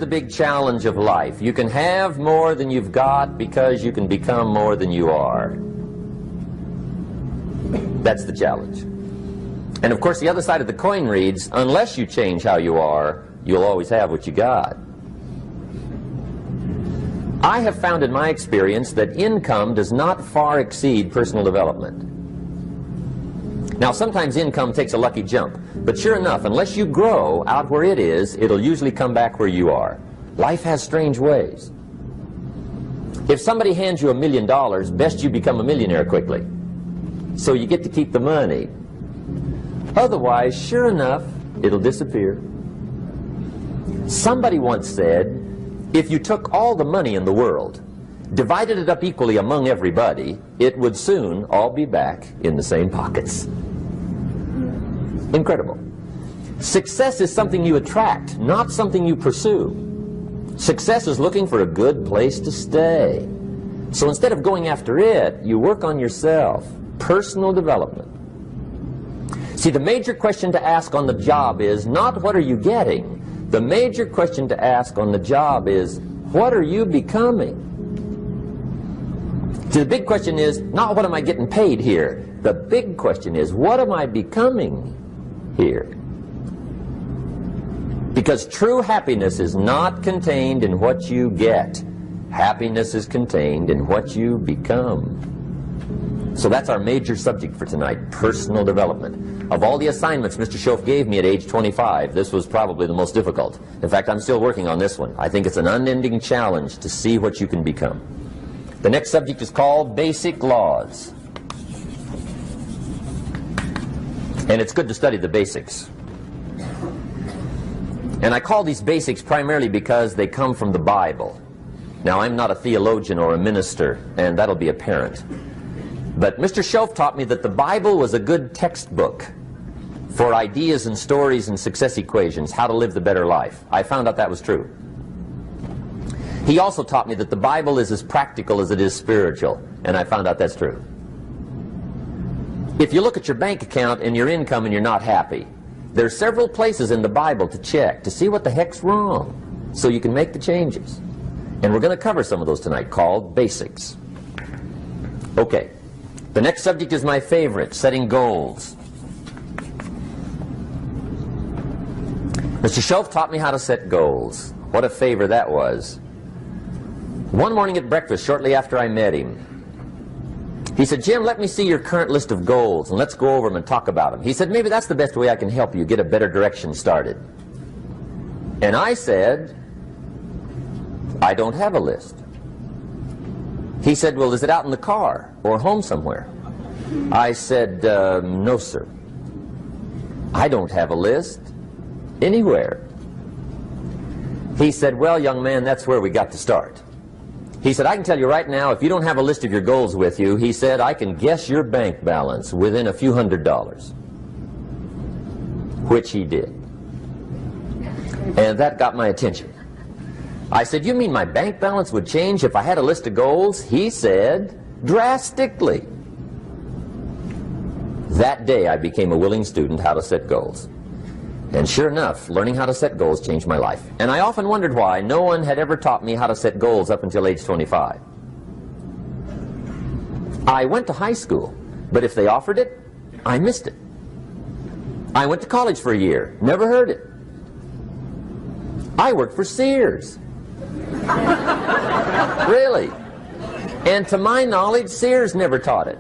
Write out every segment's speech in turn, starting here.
the big challenge of life. You can have more than you've got because you can become more than you are. That's the challenge. And of course, the other side of the coin reads, unless you change how you are, you'll always have what you got. I have found in my experience that income does not far exceed personal development. Now, sometimes income takes a lucky jump, but sure enough, unless you grow out where it is, it'll usually come back where you are. Life has strange ways. If somebody hands you $1 million, best you become a millionaire quickly, so you get to keep the money. Otherwise, sure enough, it'll disappear. Somebody once said, if you took all the money in the world, divided it up equally among everybody, it would soon all be back in the same pockets. Incredible. Success is something you attract, not something you pursue. Success is looking for a good place to stay. So instead of going after it, you work on yourself. Personal development. See, the major question to ask on the job is not what are you getting? The major question to ask on the job is, what are you becoming? See, the big question is not what am I getting paid here? The big question is, what am I becoming here? Because true happiness is not contained in what you get. Happiness is contained in what you become. So that's our major subject for tonight, personal development. Of all the assignments Mr. Schoaf gave me at age 25, this was probably the most difficult. In fact, I'm still working on this one. I think it's an unending challenge to see what you can become. The next subject is called basic laws. And it's good to study the basics. And I call these basics primarily because they come from the Bible. Now, I'm not a theologian or a minister, and that'll be apparent. But Mr. Schoaf taught me that the Bible was a good textbook for ideas and stories and success equations, how to live the better life. I found out that was true. He also taught me that the Bible is as practical as it is spiritual, and I found out that's true. If you look at your bank account and your income and you're not happy, there are several places in the Bible to check to see what the heck's wrong so you can make the changes. And we're going to cover some of those tonight, called basics. Okay. The next subject is my favorite, setting goals. Mr. Schoaf taught me how to set goals. What a favor that was. One morning at breakfast, shortly after I met him, he said, Jim, let me see your current list of goals, and let's go over them and talk about them. He said, maybe that's the best way I can help you get a better direction started. And I said, I don't have a list. He said, well, is it out in the car or home somewhere? I said, no, sir. I don't have a list anywhere. He said, well, young man, that's where we got to start. He said, I can tell you right now, if you don't have a list of your goals with you, he said, I can guess your bank balance within a few $100s. Which he did. And that got my attention. I said, you mean my bank balance would change if I had a list of goals? He said, drastically. That day I became a willing student how to set goals. And sure enough, learning how to set goals changed my life. And I often wondered why no one had ever taught me how to set goals up until age 25. I went to high school, but if they offered it, I missed it. I went to college for a year, never heard it. I worked for Sears. Really. And to my knowledge, Sears never taught it.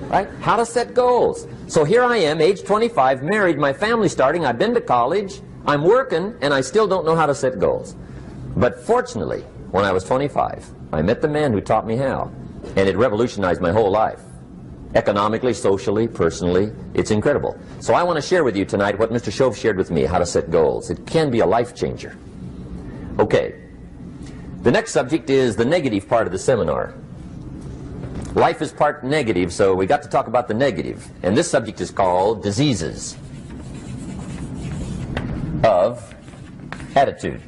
Right? How to set goals. So here I am, age 25, married, my family's starting, I've been to college, I'm working, and I still don't know how to set goals. But fortunately, when I was 25, I met the man who taught me how, and it revolutionized my whole life. Economically, socially, personally, it's incredible. So I want to share with you tonight what Mr. Schoaf shared with me, how to set goals. It can be a life changer. Okay. The next subject is the negative part of the seminar. Life is part negative, so we got to talk about the negative. And this subject is called diseases of attitude.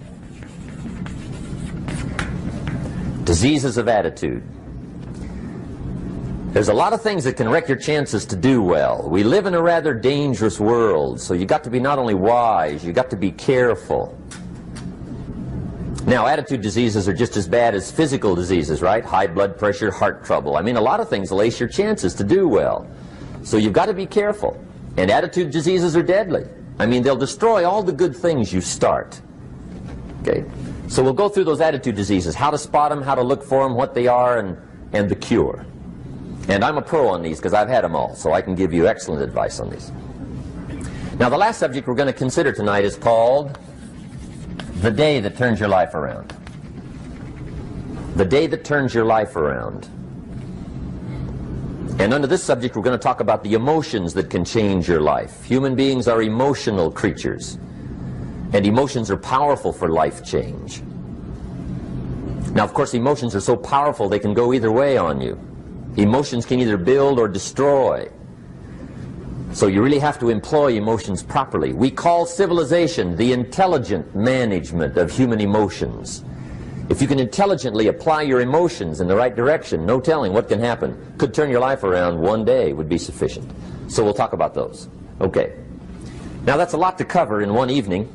Diseases of attitude. There's a lot of things that can wreck your chances to do well. We live in a rather dangerous world, so you got to be not only wise, you got to be careful. Now, attitude diseases are just as bad as physical diseases, right? High blood pressure, heart trouble. I mean, a lot of things lace your chances to do well. So you've got to be careful. And attitude diseases are deadly. I mean, they'll destroy all the good things you start. Okay? So we'll go through those attitude diseases, how to spot them, how to look for them, what they are, and the cure. And I'm a pro on these because I've had them all, so I can give you excellent advice on these. Now, the last subject we're going to consider tonight is called the day that turns your life around. The day that turns your life around. And under this subject, we're going to talk about the emotions that can change your life. Human beings are emotional creatures, and emotions are powerful for life change. Now, of course, emotions are so powerful they can go either way on you. Emotions can either build or destroy. So you really have to employ emotions properly. We call civilization the intelligent management of human emotions. If you can intelligently apply your emotions in the right direction, no telling what can happen. Could turn your life around one day would be sufficient. So we'll talk about those. Okay. Now that's a lot to cover in one evening,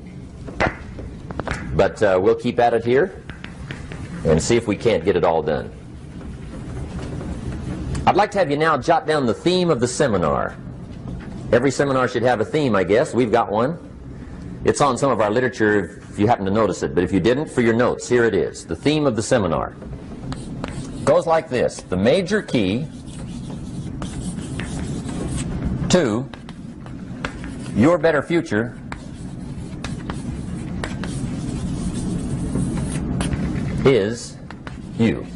but we'll keep at it here and see if we can't get it all done. I'd like to have you now jot down the theme of the seminar. Every seminar should have a theme, I guess. We've got one. It's on some of our literature if you happen to notice it, but if you didn't, for your notes, here it is. The theme of the seminar goes like this: the major key to your better future is you.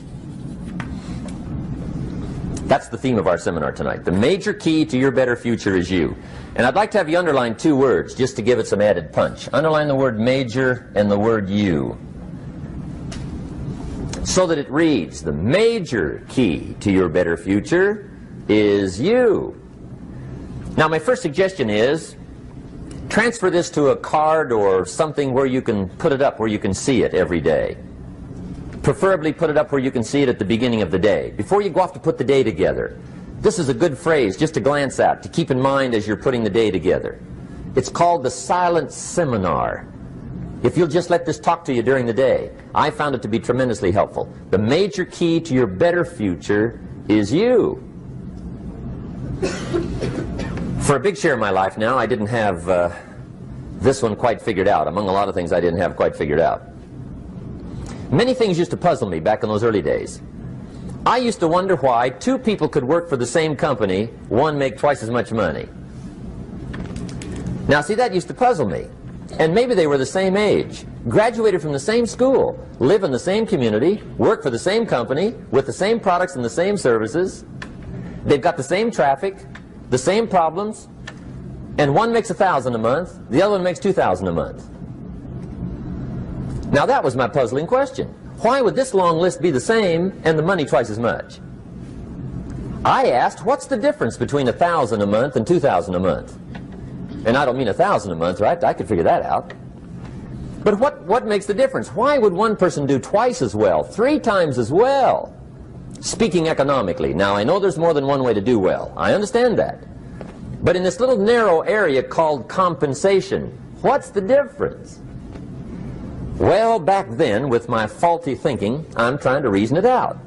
That's the theme of our seminar tonight. The major key to your better future is you. And I'd like to have you underline two words just to give it some added punch. Underline the word major and the word you, so that it reads, the major key to your better future is you. Now, my first suggestion is transfer this to a card or something where you can put it up, where you can see it every day. Preferably put it up where you can see it at the beginning of the day, before you go off to put the day together. This is a good phrase just to glance at, to keep in mind as you're putting the day together. It's called the silent seminar. If you'll just let this talk to you during the day, I found it to be tremendously helpful. The major key to your better future is you. For a big share of my life now, I didn't have this one quite figured out, among a lot of things I didn't have quite figured out. Many things used to puzzle me back in those early days. I used to wonder why two people could work for the same company, one make twice as much money. Now, see, that used to puzzle me. And maybe they were the same age, graduated from the same school, live in the same community, work for the same company, with the same products and the same services. They've got the same traffic, the same problems, and one makes $1,000 a month, the other one makes $2,000 a month. Now that was my puzzling question. Why would this long list be the same and the money twice as much? I asked, what's the difference between $1,000 a month and $2,000 a month? And I don't mean $1,000 a month, right? I could figure that out. But what makes the difference? Why would one person do twice as well, 3 times as well? Speaking economically. Now, I know there's more than one way to do well. I understand that. But in this little narrow area called compensation, what's the difference? Well, back then, with my faulty thinking, I'm trying to reason it out.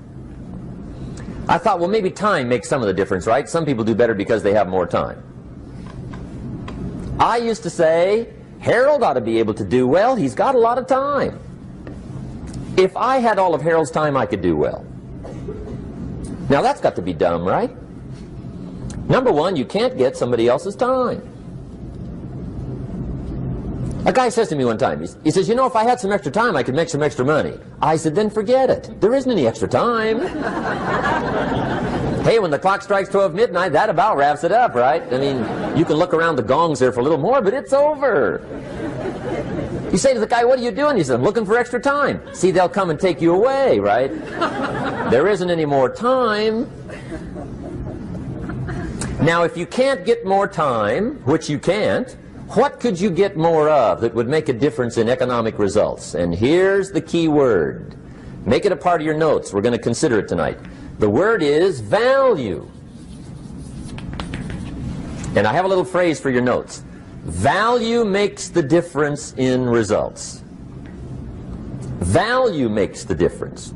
I thought, well, maybe time makes some of the difference, right? Some people do better because they have more time. I used to say, Harold ought to be able to do well. He's got a lot of time. If I had all of Harold's time, I could do well. Now, that's got to be dumb, right? Number one, you can't get somebody else's time. A guy says to me one time, he says, you know, if I had some extra time, I could make some extra money. I said, then forget it. There isn't any extra time. Hey, when the clock strikes 12 midnight, that about wraps it up, right? I mean, you can look around the gongs there for a little more, but it's over. You say to the guy, what are you doing? He says, I'm looking for extra time. See, they'll come and take you away, right? There isn't any more time. Now, if you can't get more time, which you can't, what could you get more of that would make a difference in economic results? And here's the key word. Make it a part of your notes. We're going to consider it tonight. The word is value. And I have a little phrase for your notes. Value makes the difference in results. Value makes the difference.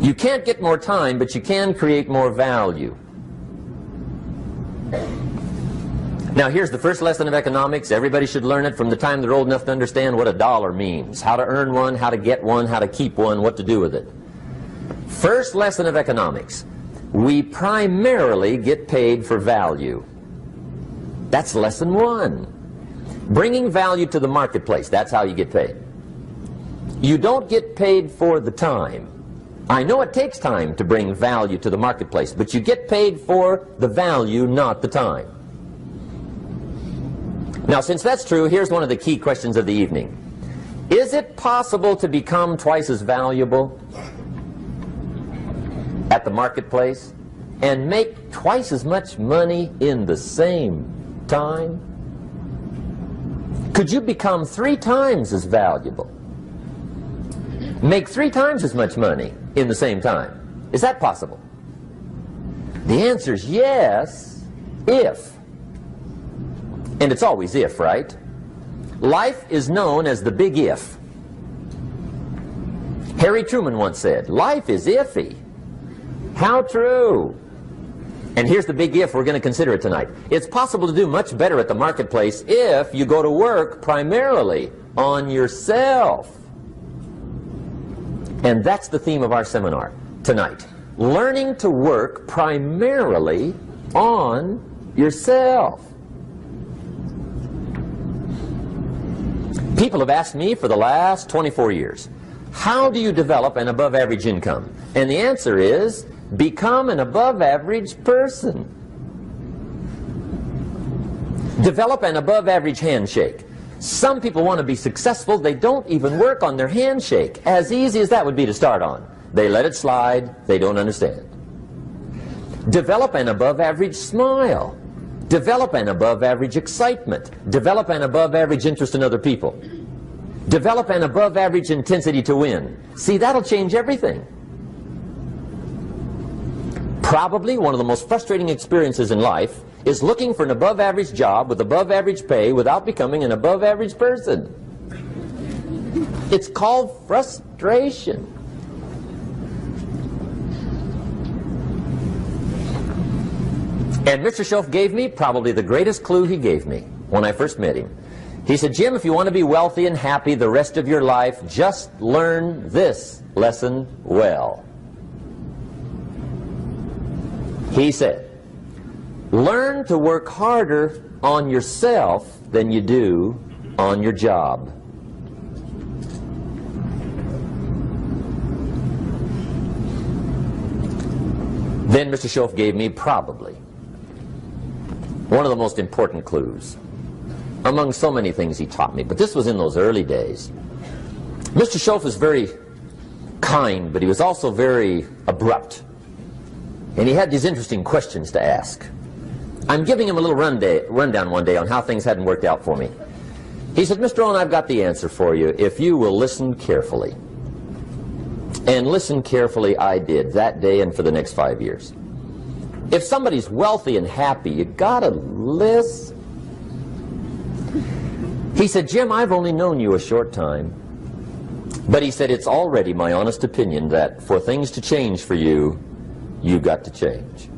You can't get more time, but you can create more value. Now here's the first lesson of economics. Everybody should learn it from the time they're old enough to understand what a dollar means, how to earn one, how to get one, how to keep one, what to do with it. First lesson of economics. We primarily get paid for value. That's lesson one. Bringing value to the marketplace, that's how you get paid. You don't get paid for the time. I know it takes time to bring value to the marketplace, but you get paid for the value, not the time. Now, since that's true, here's one of the key questions of the evening. Is it possible to become twice as valuable at the marketplace and make twice as much money in the same time? Could you become 3 times as valuable? Make 3 times as much money in the same time? Is that possible? The answer is yes, if. And it's always if, right? Life is known as the big if. Harry Truman once said, life is iffy. How true. And here's the big if, we're going to consider it tonight. It's possible to do much better at the marketplace if you go to work primarily on yourself. And that's the theme of our seminar tonight. Learning to work primarily on yourself. People have asked me for the last 24 years, how do you develop an above-average income? And the answer is, become an above-average person. Develop an above-average handshake. Some people want to be successful, they don't even work on their handshake. As easy as that would be to start on. They let it slide, they don't understand. Develop an above-average smile. Develop an above-average excitement. Develop an above-average interest in other people. Develop an above-average intensity to win. See, that'll change everything. Probably one of the most frustrating experiences in life is looking for an above-average job with above-average pay without becoming an above-average person. It's called frustration. And Mr. Schoaf gave me probably the greatest clue he gave me when I first met him. He said, Jim, if you want to be wealthy and happy the rest of your life, just learn this lesson well. He said, learn to work harder on yourself than you do on your job. Then Mr. Schoaf gave me probably one of the most important clues among so many things he taught me, but this was in those early days. Mr. Schoaf was very kind, but he was also very abrupt. And he had these interesting questions to ask. I'm giving him a little rundown one day on how things hadn't worked out for me. He said, Mr. Rohn, I've got the answer for you if you will listen carefully. And listen carefully I did that day and for the next 5 years. If somebody's wealthy and happy, you gotta listen. He said, Jim, I've only known you a short time. But he said, it's already my honest opinion that for things to change for you, you've got to change.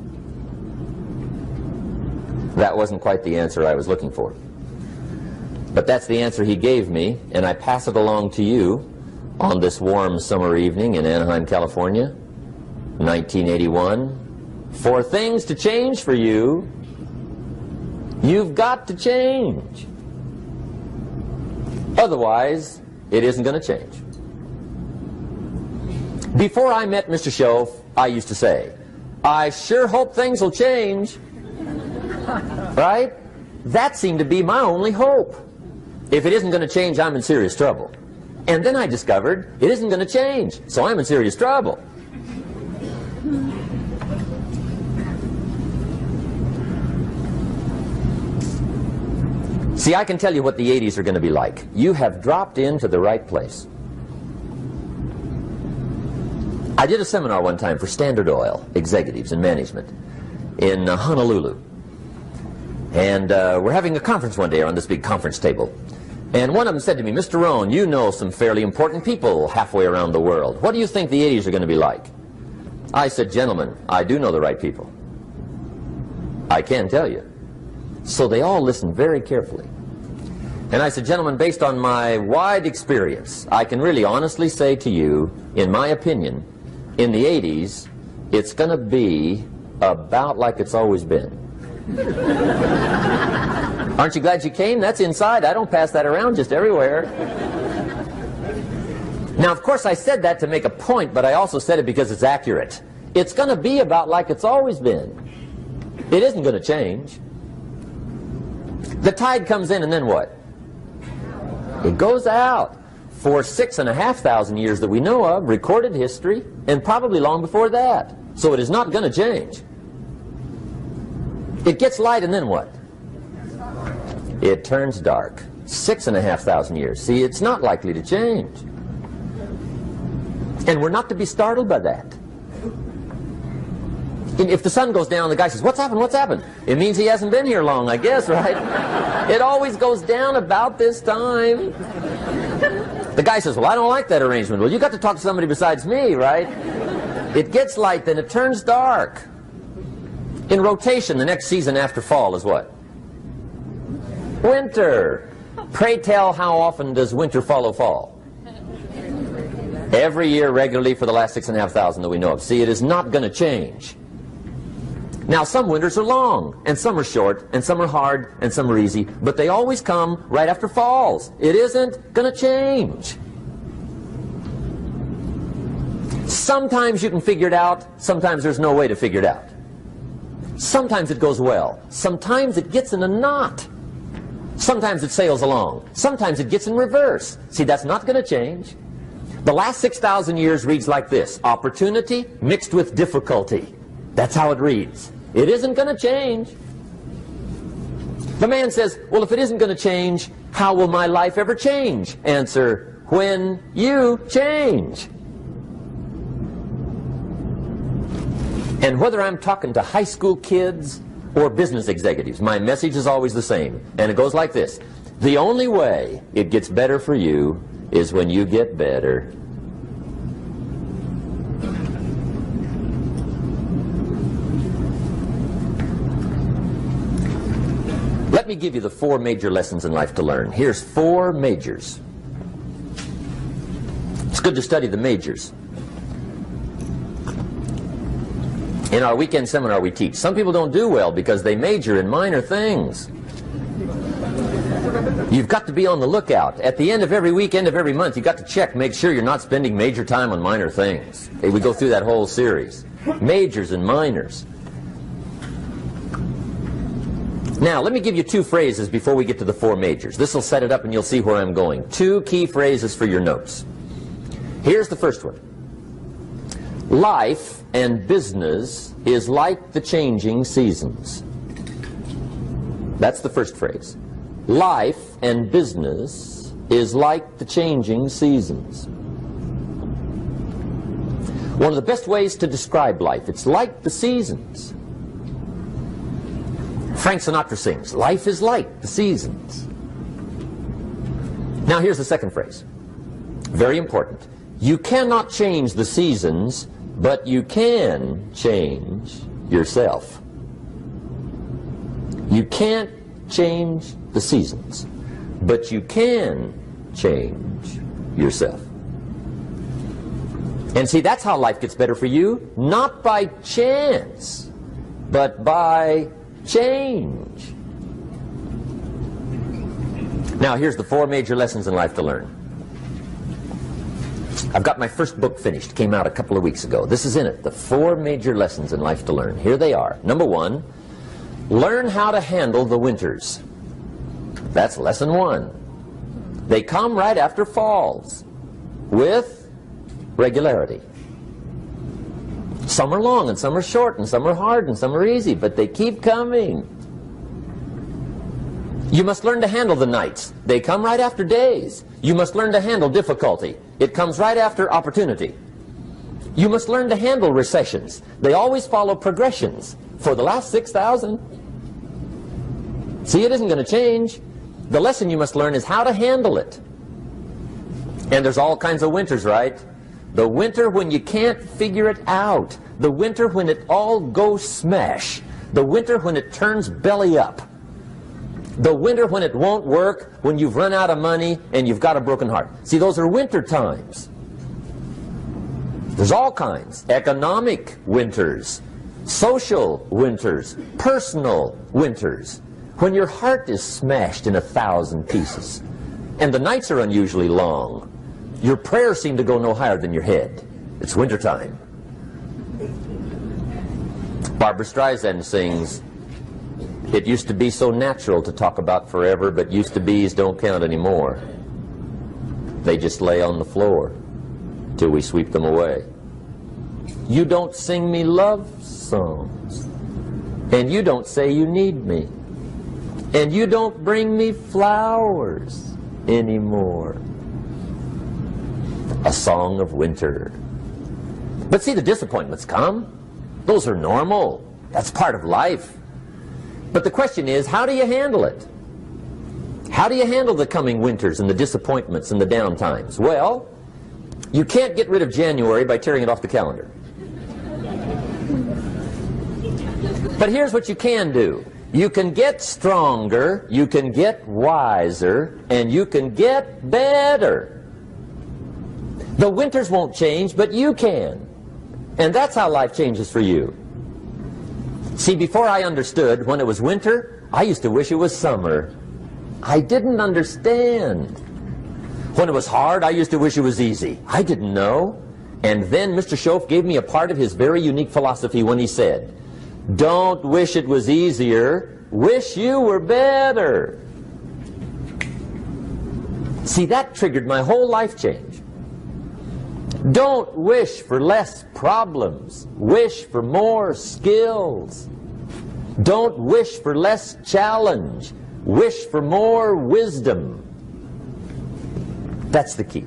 That wasn't quite the answer I was looking for. But that's the answer he gave me, and I pass it along to you on this warm summer evening in Anaheim, California, 1981. For things to change for you, you've got to change. Otherwise, it isn't going to change. Before I met Mr. Schoaf, I used to say, I sure hope things will change. Right? That seemed to be my only hope. If it isn't going to change, I'm in serious trouble. And then I discovered it isn't going to change, so I'm in serious trouble. See, I can tell you what the 80s are going to be like. You have dropped into the right place. I did a seminar one time for Standard Oil executives and management in Honolulu. And we're having a conference one day around this big conference table. And one of them said to me, Mr. Rohn, you know some fairly important people halfway around the world. What do you think the 80s are going to be like? I said, gentlemen, I do know the right people. I can tell you. So they all listened very carefully. And I said, gentlemen, based on my wide experience, I can really honestly say to you, in my opinion, in the 80s, it's going to be about like it's always been. Aren't you glad you came? That's inside. I don't pass that around just everywhere. Now, of course, I said that to make a point, but I also said it because it's accurate. It's going to be about like it's always been. It isn't going to change. The tide comes in, and then what? It goes out. For 6,500 years that we know of, recorded history, and probably long before that. So it is not going to change. It gets light, and then what? It turns dark. 6,500 years. See, it's not likely to change. And we're not to be startled by that. If the sun goes down, the guy says, what's happened, what's happened? It means he hasn't been here long, I guess, right? It always goes down about this time. The guy says, well, I don't like that arrangement. Well, you got to talk to somebody besides me, right? It gets light, then it turns dark. In rotation, the next season after fall is what? Winter. Pray tell, how often does winter follow fall? Every year regularly for the last 6,500 that we know of. See, it is not going to change. Now, some winters are long, and some are short, and some are hard, and some are easy, but they always come right after falls. It isn't going to change. Sometimes you can figure it out, sometimes there's no way to figure it out. Sometimes it goes well, sometimes it gets in a knot. Sometimes it sails along, sometimes it gets in reverse. See, that's not going to change. The last 6,000 years reads like this: opportunity mixed with difficulty. That's how it reads. It isn't going to change. The man says, well, if it isn't going to change, how will my life ever change? Answer, when you change. And whether I'm talking to high school kids or business executives, my message is always the same. And it goes like this: the only way it gets better for you is when you get better. Let me give you the 4 major lessons in life to learn. Here's 4 majors. It's good to study the majors. In our weekend seminar we teach. Some people don't do well because they major in minor things. You've got to be on the lookout. At the end of every week, end of every month, you've got to check, make sure you're not spending major time on minor things. We go through that whole series. Majors and minors. Now, let me give you 2 phrases before we get to the 4 majors. This will set it up and you'll see where I'm going. 2 key phrases for your notes. Here's the first one. Life and business is like the changing seasons. That's the first phrase. Life and business is like the changing seasons. One of the best ways to describe life, it's like the seasons. Frank Sinatra sings, life is like the seasons. Now here's the second phrase. Very important. You cannot change the seasons, but you can change yourself. You can't change the seasons, but you can change yourself. And see, that's how life gets better for you, not by chance, but by change. Now, here's the 4 major lessons in life to learn. I've got my first book finished. Came out a couple of weeks ago. This is in it. The 4 major lessons in life to learn. Here they are. Number 1, learn how to handle the winters. That's lesson 1. They come right after falls with regularity. Some are long, and some are short, and some are hard, and some are easy, but they keep coming. You must learn to handle the nights. They come right after days. You must learn to handle difficulty. It comes right after opportunity. You must learn to handle recessions. They always follow progressions. For the last 6,000. See, it isn't going to change. The lesson you must learn is how to handle it. And there's all kinds of winters, right? The winter when you can't figure it out. The winter when it all goes smash. The winter when it turns belly up. The winter when it won't work, when you've run out of money and you've got a broken heart. See, those are winter times. There's all kinds. Economic winters, social winters, personal winters. When your heart is smashed in 1,000 pieces and the nights are unusually long, your prayers seem to go no higher than your head. It's wintertime. Barbara Streisand sings, "It used to be so natural to talk about forever, but used to be's don't count anymore. They just lay on the floor till we sweep them away. You don't sing me love songs, and you don't say you need me, and you don't bring me flowers anymore." A song of winter. But see, the disappointments come. Those are normal. That's part of life. But the question is, how do you handle it? How do you handle the coming winters and the disappointments and the down times? Well, you can't get rid of January by tearing it off the calendar. But here's what you can do. You can get stronger, you can get wiser, and you can get better. The winters won't change, but you can. And that's how life changes for you. See, before I understood, when it was winter, I used to wish it was summer. I didn't understand. When it was hard, I used to wish it was easy. I didn't know. And then Mr. Schoaf gave me a part of his very unique philosophy when he said, "Don't wish it was easier, wish you were better." See, that triggered my whole life change. Don't wish for less problems, wish for more skills. Don't wish for less challenge, wish for more wisdom. That's the key.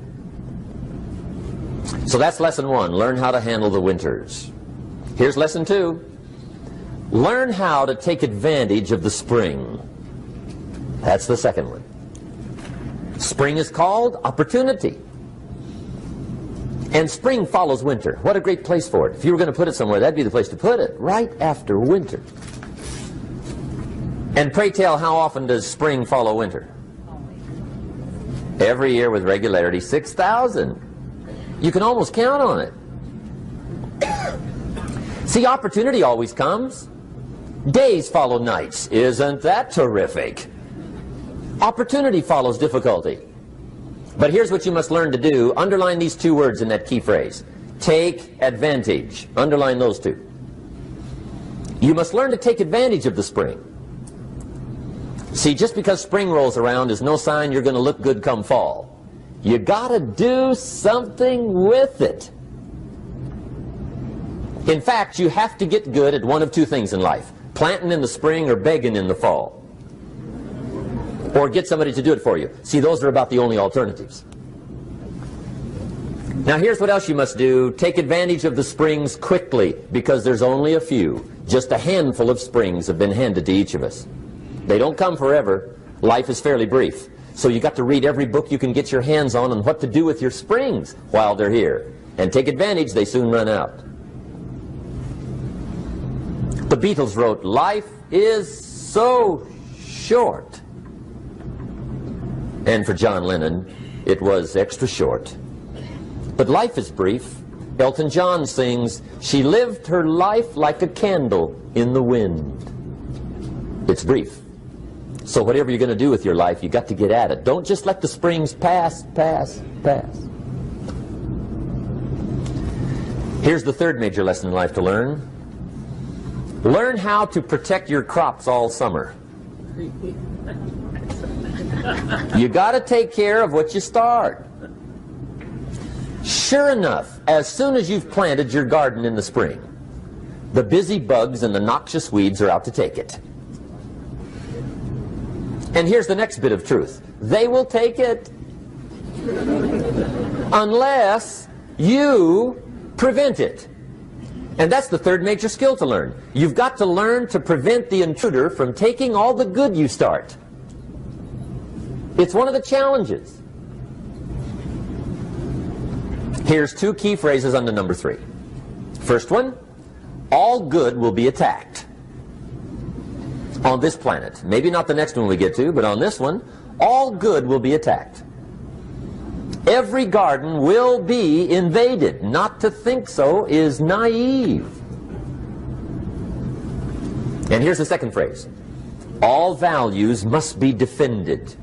So that's lesson 1, learn how to handle the winters. Here's lesson 2, learn how to take advantage of the spring. That's the second one. Spring is called opportunity. And spring follows winter. What a great place for it. If you were going to put it somewhere, that'd be the place to put it, right after winter. And pray tell, how often does spring follow winter? Every year with regularity, 6,000. You can almost count on it. See, opportunity always comes. Days follow nights. Isn't that terrific? Opportunity follows difficulty. But here's what you must learn to do. Underline these 2 words in that key phrase. Take advantage. Underline those 2. You must learn to take advantage of the spring. See, just because spring rolls around is no sign you're going to look good come fall. You got to do something with it. In fact, you have to get good at one of 2 things in life. Planting in the spring or begging in the fall. Or get somebody to do it for you. See, those are about the only alternatives. Now here's what else you must do. Take advantage of the springs quickly, because there's only a few. Just a handful of springs have been handed to each of us. They don't come forever. Life is fairly brief. So you got to read every book you can get your hands on what to do with your springs while they're here. And take advantage, they soon run out. The Beatles wrote, "Life is so short." And for John Lennon, it was extra short. But life is brief. Elton John sings, "She lived her life like a candle in the wind." It's brief. So whatever you're going to do with your life, you got to get at it. Don't just let the springs pass. Here's the third major lesson in life to learn. Learn how to protect your crops all summer. You got to take care of what you start. Sure enough, as soon as you've planted your garden in the spring, the busy bugs and the noxious weeds are out to take it. And here's the next bit of truth. They will take it unless you prevent it. And that's the third major skill to learn. You've got to learn to prevent the intruder from taking all the good you start. It's one of the challenges. Here's two key phrases under number 3. First one, all good will be attacked on this planet. Maybe not the next one we get to, but on this one, all good will be attacked. Every garden will be invaded. Not to think so is naive. And here's the second phrase. All values must be defended.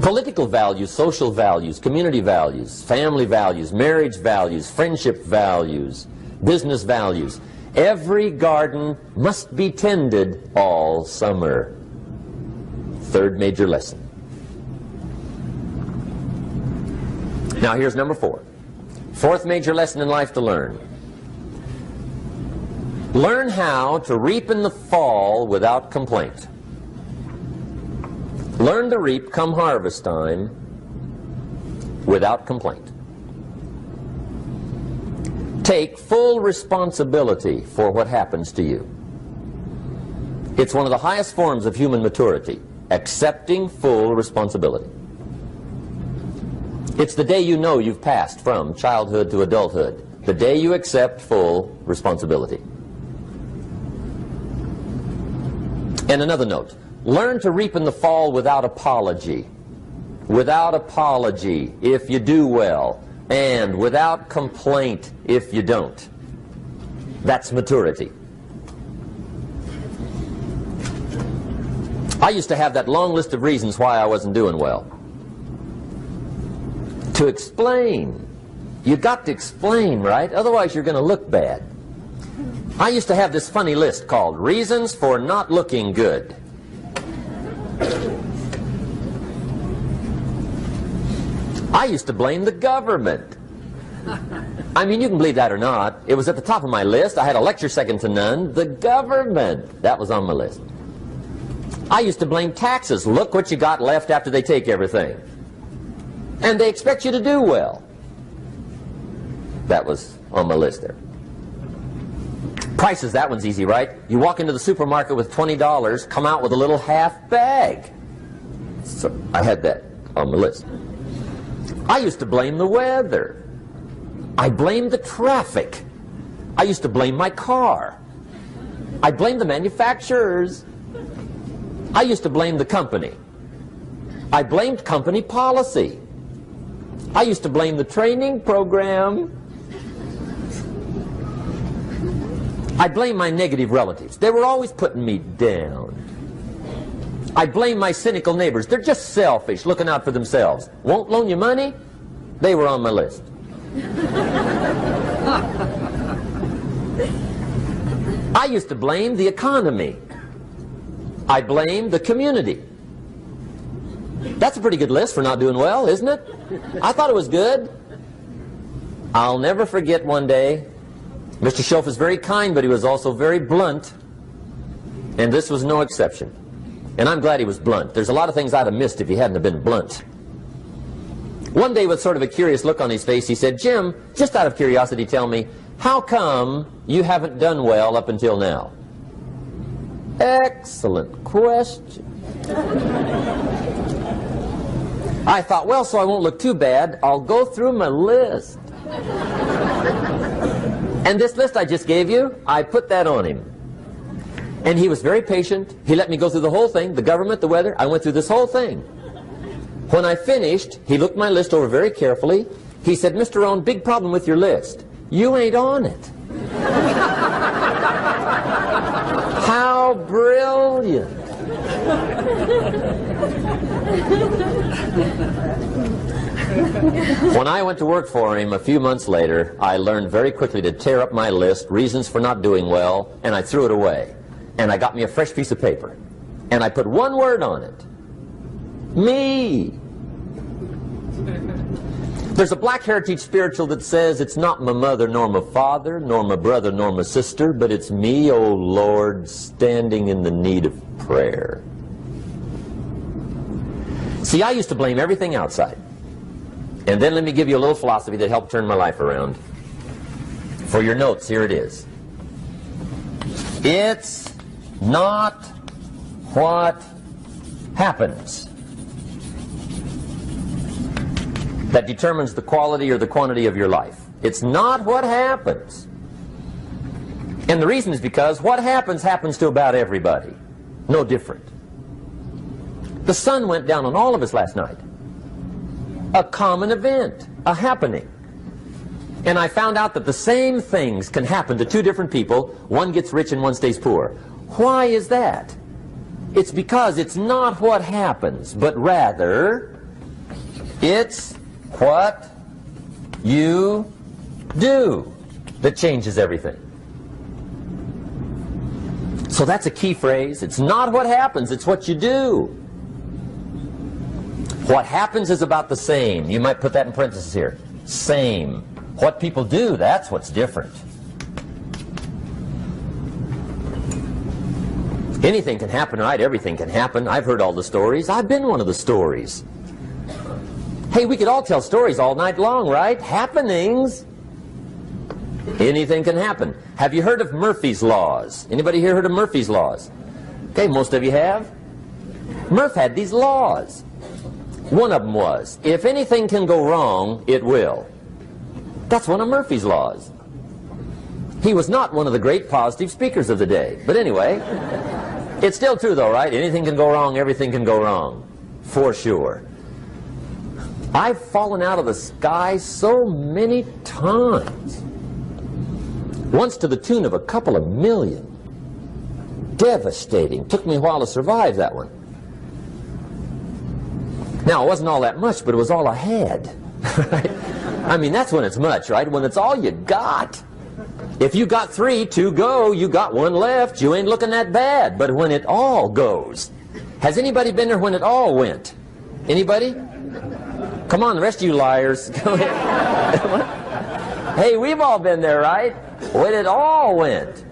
Political values, social values, community values, family values, marriage values, friendship values, business values. Every garden must be tended all summer. Third major lesson. Now here's number 4. Fourth major lesson in life to learn. Learn how to reap in the fall without complaint. Learn to reap come harvest time without complaint. Take full responsibility for what happens to you. It's one of the highest forms of human maturity, accepting full responsibility. It's the day you know you've passed from childhood to adulthood, the day you accept full responsibility. And another note, learn to reap in the fall without apology. Without apology if you do well, and without complaint if you don't. That's maturity. I used to have that long list of reasons why I wasn't doing well. To explain. You got to explain, right? Otherwise you're going to look bad. I used to have this funny list called Reasons for Not Looking Good. I used to blame the government. I mean, you can believe that or not. It was at the top of my list. I had a lecture second to none. The government. That was on my list. I used to blame taxes. Look what you got left after they take everything. And they expect you to do well. That was on my list there. Prices, that one's easy, right? You walk into the supermarket with $20, come out with a little half bag. So I had that on my list. I used to blame the weather. I blamed the traffic. I used to blame my car. I blamed the manufacturers. I used to blame the company. I blamed company policy. I used to blame the training program. I blame my negative relatives. They were always putting me down. I blame my cynical neighbors. They're just selfish, looking out for themselves. Won't loan you money? They were on my list. I used to blame the economy. I blamed the community. That's a pretty good list for not doing well, isn't it? I thought it was good. I'll never forget one day, Mr. Schoaf was very kind, but he was also very blunt, and this was no exception. And I'm glad he was blunt. There's a lot of things I'd have missed if he hadn't have been blunt. One day, with sort of a curious look on his face, he said, "Jim, just out of curiosity, tell me, how come you haven't done well up until now?" Excellent question. I thought, well, so I won't look too bad, I'll go through my list. And this list I just gave you, I put that on him. And he was very patient. He let me go through the whole thing, the government, the weather. I went through this whole thing. When I finished, he looked my list over very carefully. He said, "Mr. Rohn, big problem with your list. You ain't on it." How brilliant. When I went to work for him a few months later, I learned very quickly to tear up my list, reasons for not doing well, and I threw it away. And I got me a fresh piece of paper. And I put one word on it. Me. There's a Black Heritage spiritual that says, "It's not my mother nor my father, nor my brother nor my sister, but it's me, O Lord, standing in the need of prayer." See, I used to blame everything outside. And then let me give you a little philosophy that helped turn my life around. For your notes, here it is. It's not what happens that determines the quality or the quantity of your life. It's not what happens. And the reason is because what happens happens to about everybody. No different. The sun went down on all of us last night. A common event, a happening. And I found out that the same things can happen to two different people. One gets rich and one stays poor. Why is that? It's because it's not what happens, but rather it's what you do that changes everything. So that's a key phrase. It's not what happens, it's what you do. What happens is about the same. You might put that in parentheses here. Same. What people do, that's what's different. Anything can happen, right? Everything can happen. I've heard all the stories. I've been one of the stories. Hey, we could all tell stories all night long, right? Happenings. Anything can happen. Have you heard of Murphy's Laws? Anybody here heard of Murphy's Laws? Okay, most of you have. Murph had these laws. One of them was, if anything can go wrong, it will. That's one of Murphy's Laws. He was not one of the great positive speakers of the day. But anyway, it's still true though, right? Anything can go wrong, everything can go wrong. For sure. I've fallen out of the sky so many times. Once to the tune of a couple of million. Devastating. Took me a while to survive that one. Now, it wasn't all that much, but it was all I had. Right? I mean, that's when it's much, right? When it's all you got. If you got 3, 2 go, you got 1 left, you ain't looking that bad. But when it all goes, has anybody been there when it all went? Anybody? Come on, the rest of you liars. Go ahead. Hey, we've all been there, right? When it all went.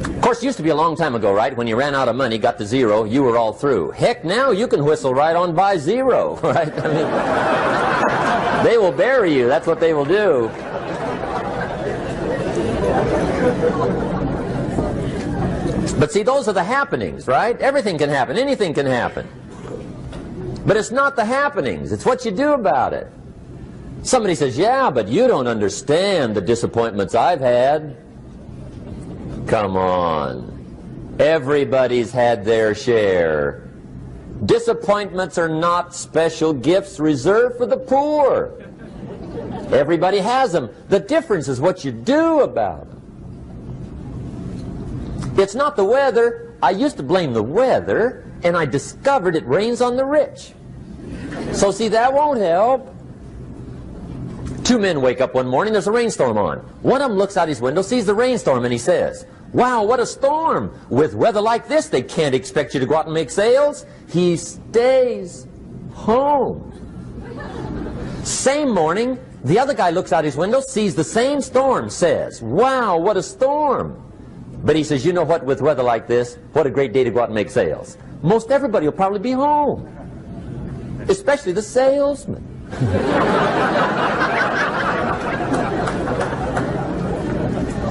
Of course, it used to be a long time ago, right? When you ran out of money, got to 0, you were all through. Heck, now you can whistle right on by 0, right? I mean, they will bury you. That's what they will do. But see, those are the happenings, right? Everything can happen. Anything can happen. But it's not the happenings. It's what you do about it. Somebody says, yeah, but you don't understand the disappointments I've had. Come on. Everybody's had their share. Disappointments are not special gifts reserved for the poor. Everybody has them. The difference is what you do about them. It's not the weather. I used to blame the weather, and I discovered it rains on the rich. So see, that won't help. 2 men wake up one morning, there's a rainstorm on. One of them looks out his window, sees the rainstorm, and he says, wow, what a storm. With weather like this, they can't expect you to go out and make sales. He stays home. Same morning, the other guy looks out his window, sees the same storm, says, wow, what a storm. But he says, you know what, with weather like this, what a great day to go out and make sales. Most everybody will probably be home. Especially the salesman.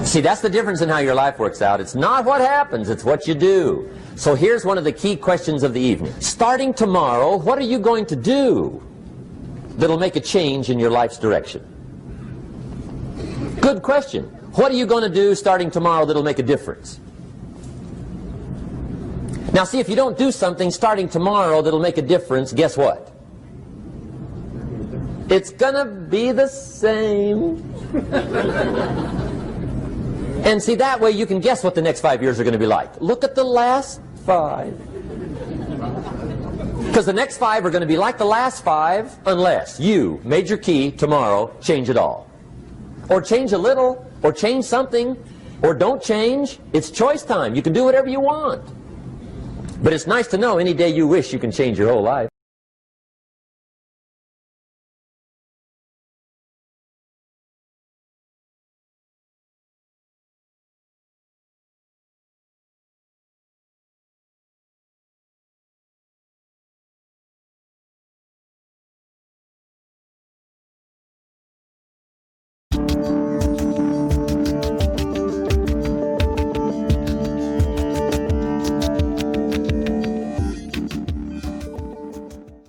See, that's the difference in how your life works out. It's not what happens, it's what you do. So here's one of the key questions of the evening. Starting tomorrow, what are you going to do that'll make a change in your life's direction? Good question. What are you going to do starting tomorrow that'll make a difference? Now see, if you don't do something starting tomorrow that'll make a difference, guess what? It's gonna be the same. And see, that way you can guess what the next 5 years are going to be like. Look at the last 5. Because the next 5 are going to be like the last 5 unless you, major key, tomorrow, change it all. Or change a little, or change something, or don't change. It's choice time. You can do whatever you want. But it's nice to know any day you wish you can change your whole life.